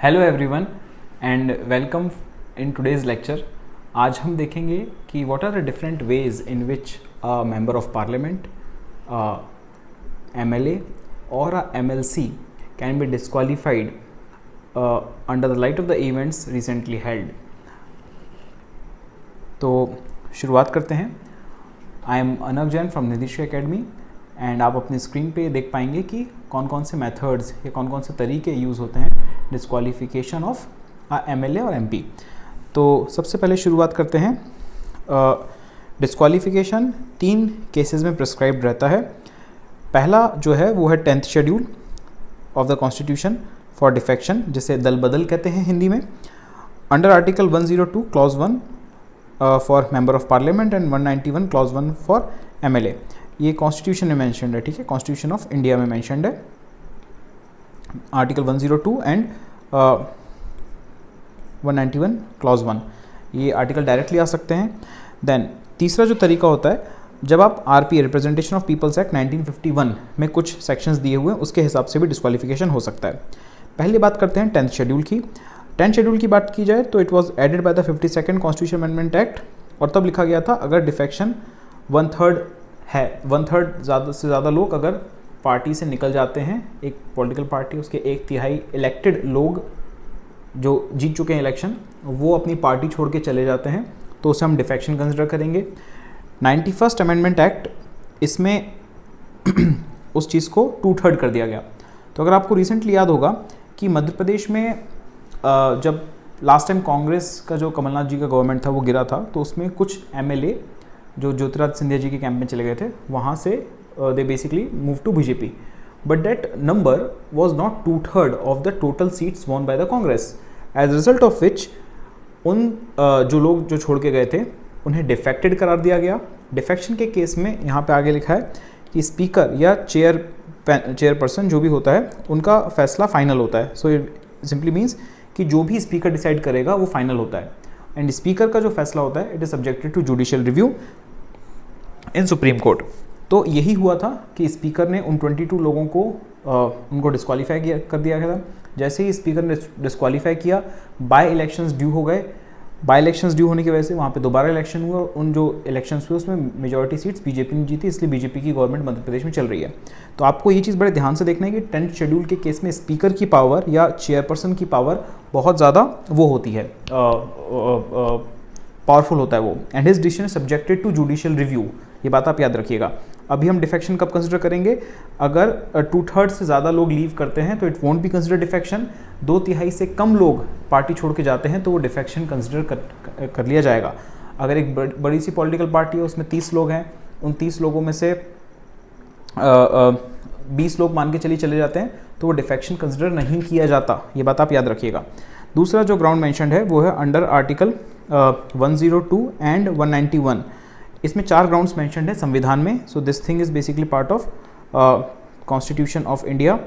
Hello everyone and welcome in today's lecture. आज हम देखेंगे कि what are the different ways in which a member of parliament, MLA और a MLC can be disqualified under the light of the events recently held. तो शुरुआत करते हैं। I am Anav Jain from Nidhishri academy and आप अपनी स्क्रीन पे देख पाएंगे कि कौन कौन से मेथड्स या कौन कौन से तरीके यूज़ होते हैं डिस्क्वालिफिकेशन ऑफ एमएलए और एमपी। तो सबसे पहले शुरुआत करते हैं। डिस्क्वालिफिकेशन 3 केसेस में प्रिस्क्राइब्ड रहता है। पहला जो है वो है 10th schedule of the constitution for defection, जिसे दल बदल कहते हैं हिंदी में, under article 102 clause 1 for member of parliament and 191 clause 1 for MLA. ये कॉन्स्टिट्यूशन में मैंशनड है, ठीक है, कॉन्स्टिट्यूशन ऑफ इंडिया में मैंशनड है, आर्टिकल 102 एंड 191 क्लॉज 1। ये आर्टिकल डायरेक्टली आ सकते हैं। देन तीसरा जो तरीका होता है, जब आप RPA representation of people's act 1951 में कुछ सेक्शंस दिए हुए हैं, उसके हिसाब से भी डिस्क्वालिफिकेशन हो सकता है। पहली बात करते हैं 10th शेड्यूल की। 10th शेड्यूल की बात की जाए तो it was added by the 52nd constitution amendment act, और तब लिखा गया था अगर डिफेक्शन 1/3 है, 1/3 ज़्यादा से ज़्यादा लोग अगर पार्टी से निकल जाते हैं, एक पॉलिटिकल पार्टी उसके 1/3 इलेक्टेड लोग जो जीत चुके हैं इलेक्शन, वो अपनी पार्टी छोड़ के चले जाते हैं, तो उसे हम डिफेक्शन कंसिडर करेंगे। 91st अमेंडमेंट एक्ट, इसमें उस चीज़ को 2/3 कर दिया गया। तो अगर आपको रिसेंटली याद होगा कि मध्य प्रदेश में जब लास्ट टाइम कांग्रेस का जो कमलनाथ जी का गवर्नमेंट था वो गिरा था, तो उसमें कुछ एमएलए जो ज्योतिरादित्य सिंधिया जी के कैंप में चले गए थे, वहाँ से they basically moved to BJP, but that number was not 2/3 of the total seats won by the Congress, as a result of which उन जो लोग जो छोड़ के गए थे उन्हें डिफेक्टेड करार दिया गया। डिफेक्शन के केस में यहाँ पे आगे लिखा है कि स्पीकर या चेयरपर्सन जो भी होता है उनका फैसला फाइनल होता है। सो इट सिंपली मीन्स कि जो भी स्पीकर डिसाइड करेगा वो फाइनल होता है, एंड स्पीकर का जो फैसला होता है it is subjected to judicial review in supreme court. तो यही हुआ था कि स्पीकर ने उन 22 लोगों को उनको डिस्क्वालीफाई कर दिया गया था। जैसे ही स्पीकर ने डिस्क्वालीफाई किया, बाय इलेक्शंस ड्यू हो गए। बाय इलेक्शंस ड्यू होने की वजह से वहाँ पे दोबारा इलेक्शन हुआ, उन जो इलेक्शंस हुए उसमें मेजॉरिटी सीट्स बीजेपी ने जीती, इसलिए बीजेपी की गवर्नमेंट मध्य प्रदेश में चल रही है। तो आपको ये चीज़ बड़े ध्यान से देखना है कि 10th शेड्यूल के केस में स्पीकर की पावर या चेयरपर्सन की पावर बहुत ज़्यादा वो होती है, पावरफुल होता है वो, and his decision subjected to judicial review. ये बात आप याद रखिएगा। अभी हम डिफेक्शन कब कंसिडर करेंगे? अगर 2/3 से ज़्यादा लोग लीव करते हैं तो it won't be consider defection. 2/3 से कम लोग पार्टी छोड़ के जाते हैं तो वो डिफेक्शन कंसिडर कर लिया जाएगा। अगर एक बड़ी सी पॉलिटिकल पार्टी है, उसमें 30 लोग हैं, उन 30 लोगों में से 20 लोग मान के चले जाते हैं, तो वो डिफेक्शन कंसिडर नहीं किया जाता। ये बात आप याद रखिएगा। दूसरा जो ग्राउंड मेंशन्ड है वो है अंडर आर्टिकल 102 एंड 191। इसमें 4 ग्राउंड्स मेंशन्ड है संविधान में। So this thing is basically part of constitution of India.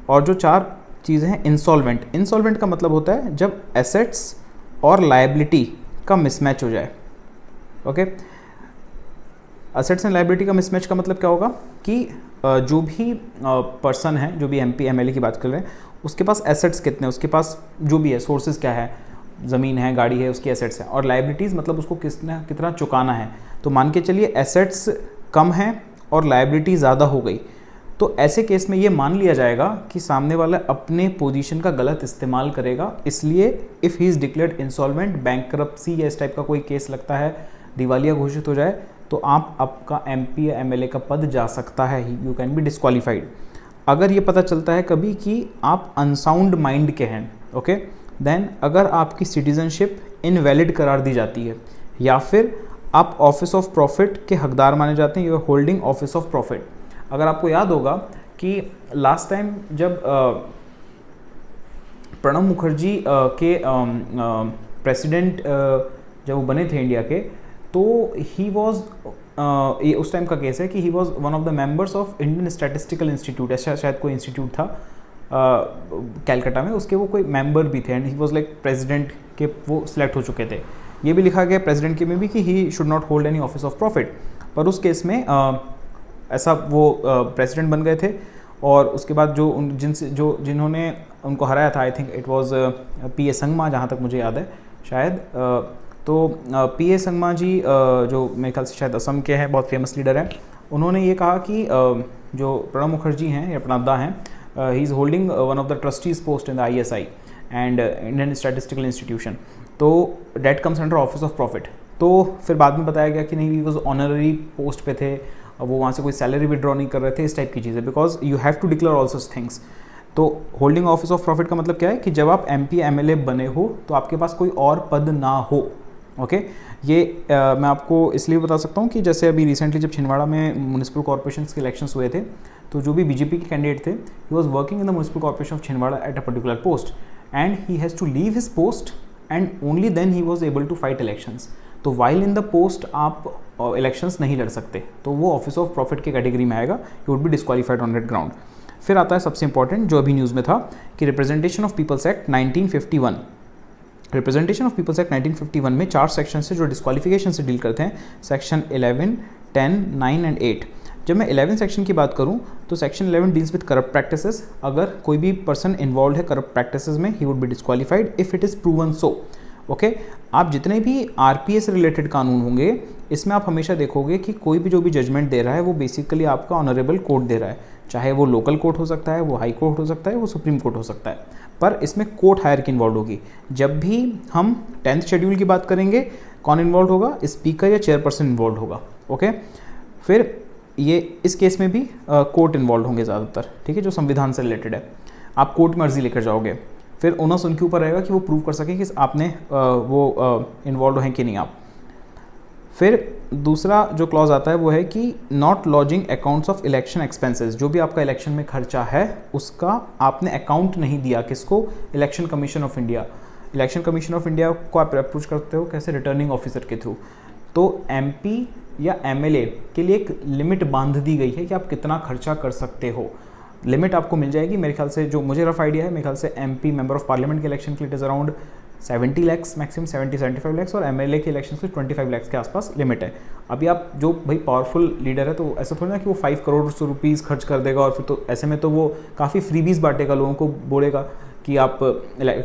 और जो 4 चीज़ें हैं, इंसॉल्वेंट का मतलब होता है जब एसेट्स और लायबिलिटी का मिसमैच हो जाए। ओके, एसेट्स एंड लायबिलिटी का मिसमैच का मतलब क्या होगा कि जो भी पर्सन है, जो भी एमपी एमएलए की बात कर रहे हैं, उसके पास एसेट्स कितने, उसके पास जो भी है सोर्सेज क्या है, ज़मीन है, गाड़ी है, उसकी एसेट्स है, और लायबिलिटीज़ मतलब उसको कितना चुकाना है। तो मान के चलिए एसेट्स कम हैं और लायबिलिटी ज़्यादा हो गई, तो ऐसे केस में ये मान लिया जाएगा कि सामने वाला अपने पोजीशन का गलत इस्तेमाल करेगा। इसलिए if he is declared insolvent, bankruptcy या इस टाइप का कोई केस लगता है, दिवालिया घोषित हो जाए, तो आपका एमपी या एमएलए का पद जा सकता है, यू कैन बी डिस्क्वालीफाइड। अगर ये पता चलता है कभी कि आप अनसाउंड माइंड के हैं, ओके, देन अगर आपकी सिटीजनशिप इनवैलिड करार दी जाती है, या फिर आप ऑफिस ऑफ प्रॉफिट के हकदार माने जाते हैं, you are holding office of profit. अगर आपको याद होगा कि लास्ट टाइम जब प्रणब मुखर्जी के प्रेसिडेंट जब वो बने थे इंडिया के, तो ही वॉज, ये उस टाइम का केस है कि he was one of the members of Indian statistical institute, ऐसा शायद कोई इंस्टीट्यूट था कैलकाटा में, उसके वो कोई मेंबर भी थे, and he was like president के वो सिलेक्ट हो चुके थे। ये भी लिखा गया प्रेसिडेंट के में भी कि he should not hold any office of profit, पर उस केस में ऐसा वो प्रेसिडेंट बन गए थे, और उसके बाद जो जिन्होंने उनको हराया था, I think it was PA. Sangma, जहाँ तक मुझे याद है शायद। तो पी.ए. संगमा जी जो मेरे ख्याल से शायद असम के हैं, बहुत फेमस लीडर हैं, उन्होंने ये कहा कि जो प्रणब मुखर्जी हैं या प्रणबदा हैं, he is holding one of the trustees post in the ISI and Indian statistical institution, तो that comes under office of profit. तो फिर बाद में बताया गया कि नहीं, वो ऑनररी पोस्ट पे थे, वो वहाँ से कोई सैलरी विड्रॉ नहीं कर रहे थे, इस टाइप की चीज़ें, because you have to declare all such things. तो होल्डिंग ऑफिस ऑफ प्रॉफिट का मतलब क्या है कि जब आप MP MLA बने हो तो आपके पास कोई और पद ना हो। ओके, ये मैं आपको इसलिए बता सकता हूँ कि जैसे अभी रिसेंटली जब छिंदवाड़ा में म्यूनिसिपल कॉर्पोरेशन के इलेक्शंस हुए थे, तो जो भी BJP के कैंडिडेट थे, he was working in the municipal corporation of Chhindwara at a particular post and he has to leave his post and only then he was able to fight elections. तो while in the post आप elections नहीं लड़ सकते, तो वो office of profit के category में आएगा, you would be disqualified on that ground. फिर आता है सबसे इंपॉर्टेंट जो अभी न्यूज़ में था कि representation of people's act 1951। Representation of people's act 1951 में 4 सेक्शन से जो डिस्क्वालिफिकेशन से डील करते हैं, सेक्शन 11, 10, 9 एंड 8। जब मैं 11 सेक्शन की बात करूं तो section 11 deals with corrupt practices. अगर कोई भी पर्सन इन्वॉल्व है करप्ट प्रैक्टिसेस में, he would be disqualified if it is proven so. Okay, आप जितने भी RPA से रिलेटेड कानून होंगे, इसमें आप हमेशा देखोगे कि कोई भी जो भी जजमेंट दे रहा है वो बेसिकली आपका ऑनरेबल कोर्ट दे रहा है, चाहे वो लोकल कोर्ट हो सकता है, वो हाई कोर्ट हो सकता है, वो सुप्रीम कोर्ट हो सकता है, पर इसमें कोर्ट हायरकी इन्वॉल्व होगी। जब भी हम 10th शेड्यूल की बात करेंगे, कौन इन्वॉल्व होगा? स्पीकर या चेयरपर्सन इन्वॉल्व होगा। ओके, फिर ये इस केस में भी कोर्ट इन्वॉल्व होंगे ज़्यादातर, ठीक है, जो संविधान से रिलेटेड है। आप कोर्ट में अर्जी लेकर जाओगे, फिर ओनस उनके ऊपर रहेगा कि वो प्रूव कर सके कि आपने वो इन्वॉल्व हैं कि नहीं आप। फिर दूसरा जो क्लॉज आता है वो है कि not lodging accounts of election expenses. जो भी आपका इलेक्शन में खर्चा है उसका आपने अकाउंट नहीं दिया, किसको? Election commission of India. Election commission of India को आप अप्रोच करते हो कैसे? रिटर्निंग ऑफिसर के थ्रू। तो MP या MLA के लिए एक लिमिट बांध दी गई है कि आप कितना खर्चा कर सकते हो। लिमिट आपको मिल जाएगी मेरे ख्याल से, जो मुझे रफ आइडिया है, मेरे ख्याल से MP मेंबर ऑफ पार्लियामेंट के इलेक्शन के लिए it is around 70 lakh maximum, 70-75 lakh, और MLA के इलेक्शन के 25 लाख के आसपास लिमिट है। अभी आप जो भाई पावरफुल लीडर है, तो ऐसा थोड़ी ना कि वो 5 करोड़ रुपीज़ खर्च कर देगा और फिर तो ऐसे में तो वो काफ़ी फ्रीबीज बांटेगा, लोगों को बोलेगा कि आप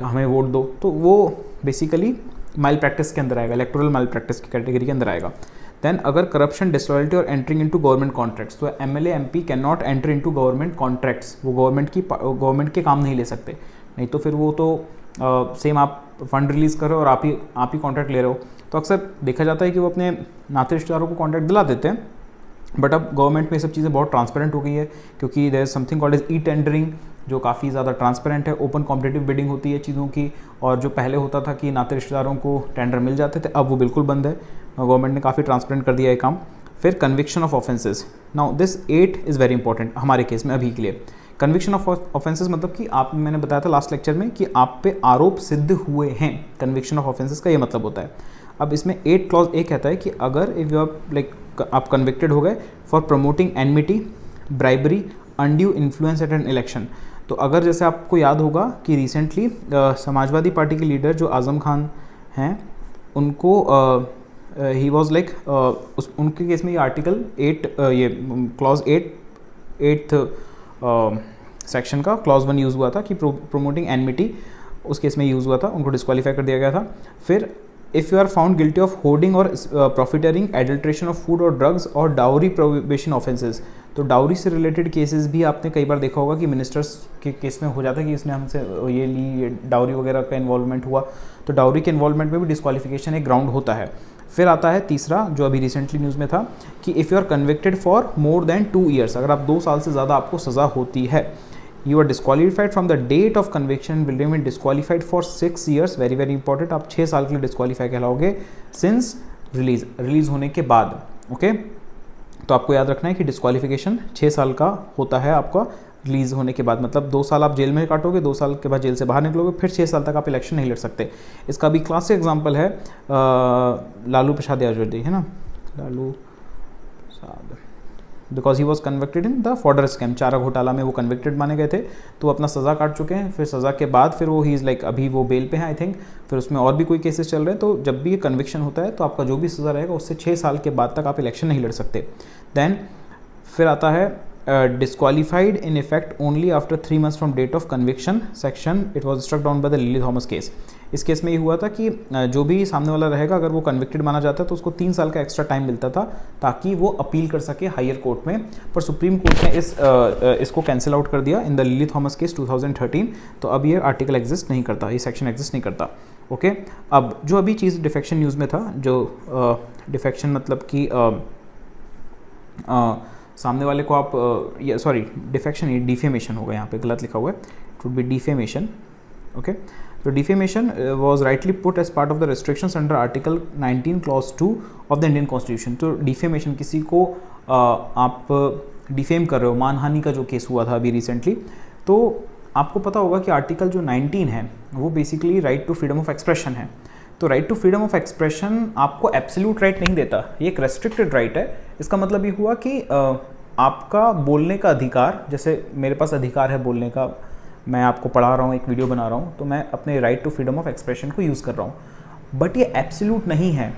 हमें वोट दो, तो वो बेसिकली माइल प्रैक्टिस के अंदर आएगा, इलेक्टोरल माइल प्रैक्टिस की कैटेगरी के अंदर आएगा। देन अगर करप्शन, डिसलॉयल्टी और एंटरिंग इनटू गवर्नमेंट कॉन्ट्रैक्ट्स, तो MLA MP can not enter into government contracts. वो गवर्नमेंट के काम नहीं ले सकते, नहीं तो फिर वो तो सेम आप फंड रिलीज़ कर रहे हो और आप ही कॉन्ट्रैक्ट ले रहे हो। तो अक्सर देखा जाता है कि वो अपने नाते रिश्तेदारों को कॉन्ट्रैक्ट दिला देते हैं, बट अब गवर्नमेंट में ये सब चीज़ें बहुत ट्रांसपेरेंट हो गई है, क्योंकि there is something called as tendering, जो काफ़ी ज़्यादा ट्रांसपेरेंट है। ओपन कॉम्पिटिटिव बिडिंग होती है चीज़ों की, और जो पहले होता था कि नाते रिश्तेदारों को टेंडर मिल जाते थे, अब वो बिल्कुल बंद है। गवर्नमेंट ने काफ़ी ट्रांसपेरेंट कर दिया है काम। फिर conviction of offences. Now this 8 is very important हमारे केस में अभी के लिए। कन्विक्शन ऑफ ऑफेंसेस मतलब कि मैंने बताया था लास्ट लेक्चर में कि आप पे आरोप सिद्ध हुए हैं। कन्विक्शन ऑफ ऑफेंसेस का ये मतलब होता है। अब इसमें 8 क्लॉज एक कहता है कि अगर इफ यू आप कन्विक्टेड हो गए for promoting enmity, bribery, undue influence at an election. तो अगर जैसे आपको याद होगा कि रिसेंटली समाजवादी पार्टी के लीडर जो आज़म खान हैं, उनको ही वॉज लाइक उनके केस में ये आर्टिकल 8 ये क्लॉज 8th सेक्शन का क्लॉज 1 यूज़ हुआ था कि प्रोमोटिंग एनमिटी, उस केस में यूज़ हुआ था, उनको डिस्क्वालीफाई कर दिया गया था। फिर if you are found guilty of hoarding और प्रॉफिटरिंग, एडल्ट्रेशन ऑफ फूड और ड्रग्स और डाउरी प्रोहिबिशन ऑफेंसेस। तो डाउरी से रिलेटेड केसेस भी आपने कई बार देखा होगा कि मिनिस्टर्स के केस में हो जाता है कि इसने हमसे ये ली, ये डाउरी वगैरह का इन्वॉल्वमेंट हुआ, तो डाउरी के इन्वॉल्वमेंट में भी डिस्क्वालिफिकेशन एक ग्राउंड होता है। फिर आता है तीसरा जो अभी रिसेंटली न्यूज़ में था कि if you are convicted for more than 2 years, अगर आप 2 साल से ज़्यादा आपको सज़ा होती है, you are disqualified from the date of conviction, will remain disqualified for 6 years. Very very important, आप 6 साल के लिए डिस्क्वालीफाई कहलाओगे सिंस रिलीज़ होने के बाद। ओके, तो आपको याद रखना है कि डिस्क्वालिफिकेशन 6 साल का होता है आपका रिलीज़ होने के बाद, मतलब 2 साल आप जेल में काटोगे, 2 साल के बाद जेल से बाहर निकलोगे, फिर 6 साल तक आप इलेक्शन नहीं लड़ सकते। इसका भी क्लासिक एग्जांपल है लालू प्रसाद यादव जी, है ना, Lalu Prasad, because he was convicted in the fodder scam, चारा घोटाला में वो कन्विक्टेड माने गए थे, तो अपना सज़ा काट चुके हैं। फिर सज़ा के बाद फिर वो ही इज़ लाइक अभी वो बेल पे हैं आई थिंक, फिर उसमें और भी कोई केसेस चल रहे हैं। तो जब भी ये कन्विक्शन होता है तो आपका जो भी सज़ा रहेगा उससे 6 साल के बाद तक आप इलेक्शन नहीं लड़ सकते। देन फिर आता है disqualified in effect only after 3 months from date of conviction section it was struck down by the lily Thomas case. इस केस में ये हुआ था कि जो भी सामने वाला रहेगा अगर वो कन्विक्टेड माना जाता है तो उसको 3 साल का एक्स्ट्रा टाइम मिलता था ताकि वो अपील कर सके हायर कोर्ट में, पर सुप्रीम कोर्ट ने इसको कैंसिल आउट कर दिया in the lily Thomas case 2013। तो अब ये आर्टिकल एग्जिस्ट नहीं करता, ये सेक्शन एग्जिस्ट नहीं करता। ओके, अब जो अभी चीज़ डिफेक्शन न्यूज़ में था, जो डिफेक्शन मतलब कि सामने वाले को आप सॉरी डिफेक्शन नहीं, डिफेमेशन होगा, यहाँ पे गलत लिखा हुआ है, it would be defamation. Okay, तो defamation was rightly put as part of the restrictions under article 19 clause 2 of the Indian constitution. तो डिफेमेशन, किसी को आप डिफेम कर रहे हो, मानहानि का जो केस हुआ था अभी रिसेंटली, तो आपको पता होगा कि आर्टिकल जो 19 है वो basically right to freedom of expression है। तो right to freedom of expression आपको एब्सोल्यूट राइट नहीं देता, ये एक रेस्ट्रिक्टेड राइट है। इसका मतलब ये हुआ कि आपका बोलने का अधिकार, जैसे मेरे पास अधिकार है बोलने का, मैं आपको पढ़ा रहा हूँ, एक वीडियो बना रहा हूँ, तो मैं अपने right to freedom of expression को यूज़ कर रहा हूँ, बट ये एब्सोल्यूट नहीं है।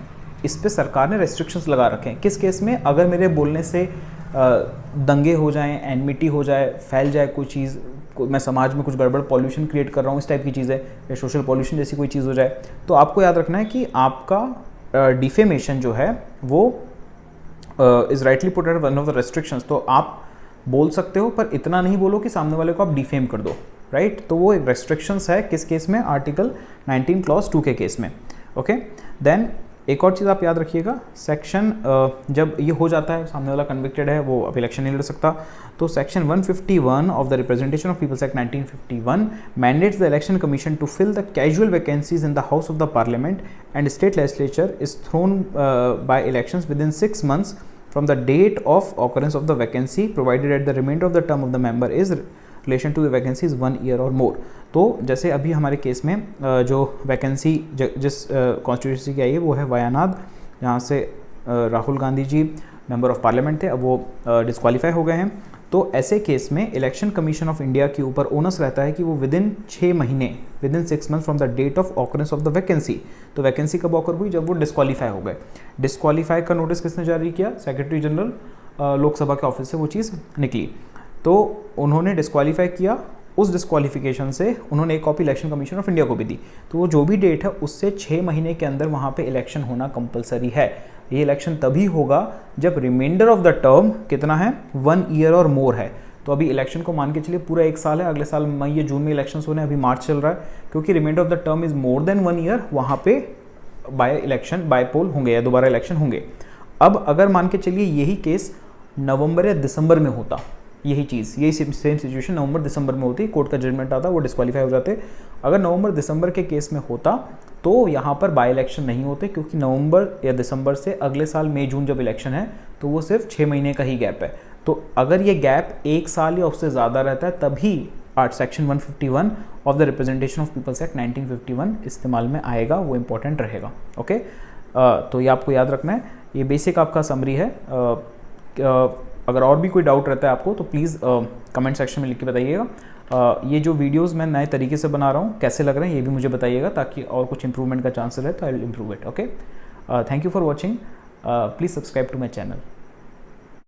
इस पर सरकार ने रेस्ट्रिक्शंस लगा रखे हैं। किस केस में? अगर मेरे बोलने से दंगे हो जाएं, एनमिटी हो जाए, फैल जाए कोई चीज़, मैं समाज में कुछ गड़बड़, पॉल्यूशन क्रिएट कर रहा हूँ, इस टाइप की चीज़ है, या सोशल पॉल्यूशन जैसी कोई चीज़ हो जाए, तो आपको याद रखना है कि आपका डिफेमेशन जो है वो is rightly put at one of the restrictions. तो आप बोल सकते हो पर इतना नहीं बोलो कि सामने वाले को आप डिफेम कर दो, राइट? तो वो एक रेस्ट्रिक्शंस है, किस केस में? आर्टिकल 19 क्लॉज 2 के केस में। ओके, देन एक और चीज़ आप याद रखिएगा, सेक्शन जब ये हो जाता है, सामने वाला कन्विक्टेड है, वो अब इलेक्शन नहीं लड़ सकता, तो section 151 of the representation of people's act 1951 mandates the election commission to fill the casual vacancies in the house of the parliament and state legislature is thrown by elections within 6 months from the date of occurrence of the vacancy provided at the remainder of the term of the member is relation to the vacancy is 1 year or more। तो जैसे अभी हमारे case में जो vacancy जिस constituency की आई है वो है वायनाड, जहाँ से Rahul Gandhi ji member of parliament थे, अब वो डिस्क्वालीफाई हो गए हैं। तो ऐसे केस में इलेक्शन कमीशन ऑफ इंडिया के ऊपर ओनस रहता है कि वो विद इन 6 महीने, within 6 months from the date of occurrence of the vacancy. तो वैकेंसी कब ऑकर हुई? जब वो डिस्क्वालीफाई हो गए। डिस्क्वालीफाई का नोटिस किसने जारी किया? सेक्रेटरी जनरल लोकसभा के ऑफिस से वो चीज़ निकली, तो उन्होंने डिस्क्वालीफाई किया। उस डिस्क्वालिफिकेशन से उन्होंने एक copy election commission of India को भी दी। तो वो जो भी डेट है उससे 6 महीने के अंदर वहाँ पे इलेक्शन होना कंपलसरी है। ये इलेक्शन तभी होगा जब रिमाइंडर ऑफ द टर्म कितना है? 1 year और मोर है। तो अभी इलेक्शन को मान के चलिए पूरा 1 साल है, अगले साल मई या जून में इलेक्शन होने, अभी मार्च चल रहा है, क्योंकि reminder of the term is more than 1 year, वहाँ पे बाय पोल होंगे या दोबारा इलेक्शन होंगे। अब अगर मान के चलिए यही केस नवंबर या दिसंबर में होता, यही चीज़, यही सेम सिचुएशन नवंबर दिसंबर में होती, कोर्ट का जजमेंट आता, वो डिस्क्वालीफाई हो जाते। अगर नवंबर दिसंबर के केस में होता तो यहाँ पर बाय इलेक्शन नहीं होते, क्योंकि नवंबर या दिसंबर से अगले साल मई जून जब इलेक्शन है तो वो सिर्फ 6 महीने का ही गैप है। तो अगर ये गैप 1 साल या उससे ज़्यादा रहता है तभी section 151 of the representation of people's act 1951 इस्तेमाल में आएगा, वो इंपॉर्टेंट रहेगा। ओके, तो ये आपको याद रखना है। ये बेसिक आपका समरी है। अगर और भी कोई डाउट रहता है आपको तो प्लीज़ कमेंट सेक्शन में लिख के बताइएगा। ये जो वीडियोस मैं नए तरीके से बना रहा हूँ कैसे लग रहे हैं ये भी मुझे बताइएगा, ताकि और कुछ इंप्रूवमेंट का चांस रहे तो I will improve it. Okay, thank you for watching, please subscribe to my channel.